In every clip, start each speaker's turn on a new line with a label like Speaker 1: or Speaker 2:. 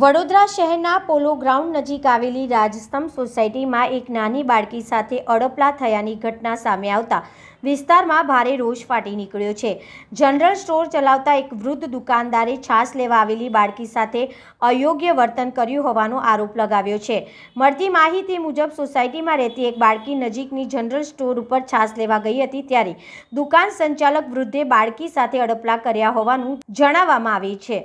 Speaker 1: વડોદરા શહેરના પોલો ગ્રાઉન્ડ નજીક આવેલી રાજસ્તંભ સોસાયટીમાં એક નાની બાળકી સાથે અડપલા થયાની ઘટના સામે આવતા વિસ્તારમાં ભારે રોષ ફાટી નીકળ્યો છે। જનરલ સ્ટોર ચલાવતા એક વૃદ્ધ દુકાનદારે છાશ લેવા આવેલી બાળકી સાથે અયોગ્ય વર્તન કર્યું હોવાનો આરોપ લગાવ્યો છે। મળતી માહિતી મુજબ સોસાયટીમાં રહેતી એક બાળકી નજીકની જનરલ સ્ટોર ઉપર છાશ લેવા ગઈ હતી ત્યારે દુકાન સંચાલક વૃદ્ધે બાળકી સાથે અડપલા કર્યા હોવાનું જણાવવામાં આવે છે।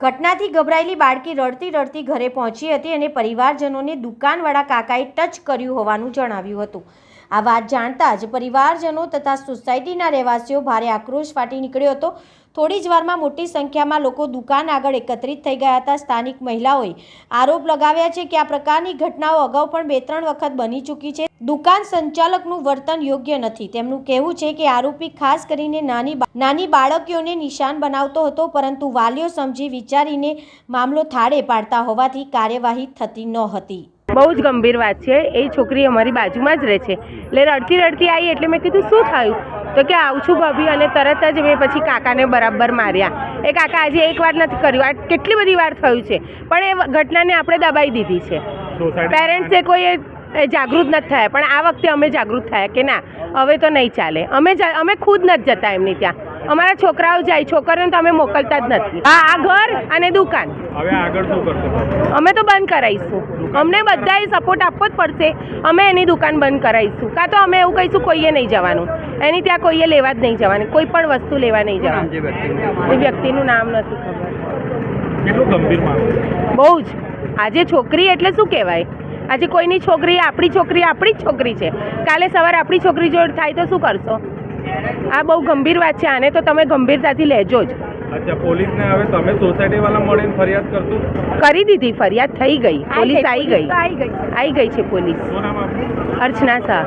Speaker 1: ઘટનાથી ગભરાયેલી બાળકી રડતી રડતી ઘરે પહોંચી હતી અને પરિવારજનોને દુકાનવાળા કાકાએ ટચ કર્યું હોવાનું જણાવ્યું હતું। આ વાત જાણતા જ પરિવારજનો તથા સોસાયટીના રહેવાસીઓ ભારે આક્રોશ ફાટી નીકળ્યો હતો। થોડી જ વારમાં મોટી સંખ્યામાં લોકો દુકાન આગળ એકત્રિત થઈ ગયા હતા। સ્થાનિક મહિલાઓએ આરોપ લગાવ્યા છે કે આ પ્રકારની ઘટનાઓ અગાઉ પણ 2-3 વખત બની ચૂકી છે। દુકાન સંચાલકનું વર્તન યોગ્ય નથી। તેમનું કહેવું છે કે આરોપી ખાસ કરીને નાની બાળકીઓને નિશાન બનાવતો હતો, પરંતુ વાલીઓ સમજી વિચારીને મામલો થાળે પાડતા હોવાથી કાર્યવાહી થતી નહોતી।
Speaker 2: બહુ જ ગંભીર વાત છે। એ છોકરી અમારી બાજુમાં જ રહે છે, એટલે રડતી રડતી આવી એટલે મેં કીધું શું થયું, તો કે આવું છું ભાભી, અને તરત જ મેં પછી કાકાને બરાબર માર્યા। એ કાકા આજે એક વાર નથી કર્યું, આ કેટલી બધી વાર થયું છે, પણ એ ઘટનાને આપણે દબાઈ દીધી છે। પેરેન્ટ્સે કોઈ જાગૃત નથી થયા, પણ આ વખતે અમે જાગૃત થયા કે ના હવે તો નહીં ચાલે। અમે ખુદ નથી જતા એમની ત્યાં, અમારા છોકરાઓ જાય, છોકરીઓને તો અમે મોકલતા જ નથી। આ ઘર અને દુકાન
Speaker 3: હવે આગળ શું કરશો?
Speaker 2: અમે તો બંધ કરાવીશું। અમને બધાએ સપોર્ટ આપવો જ પડશે। અમે એની દુકાન બંધ કરાવીશું, કાં તો અમે એવું કહીશું કોઈએ નહીં જવાનું, એની ત્યાં કોઈએ લેવા જ નહીં જવાનું, કોઈ પણ વસ્તુ લેવા નહીં જવાનું। એ વ્યક્તિનું નામ નથી ખબર।
Speaker 3: કેટલું ગંભીર મામલો?
Speaker 2: બહુ જ। આજે છોકરી એટલે શું કહેવાય? આજે કોઈની છોકરી આપણી જ છોકરી છે, કાલે સવારે આપણી છોકરી જોડે થાય તો શું કરશો? આ બહુ ગંભીર વાત છે, આને તો તમે ગંભીરતાથી લેજો જ।
Speaker 3: અચ્છા, પોલીસને હવે તમે સોસાયટી વાળા મળીને ફરિયાદ કરશો?
Speaker 2: કરી દીધી, ફરિયાદ થઈ ગઈ, પોલીસ આવી ગઈ છે પોલીસ।
Speaker 3: શું નામ આપનું?
Speaker 2: અર્ચના શાહ।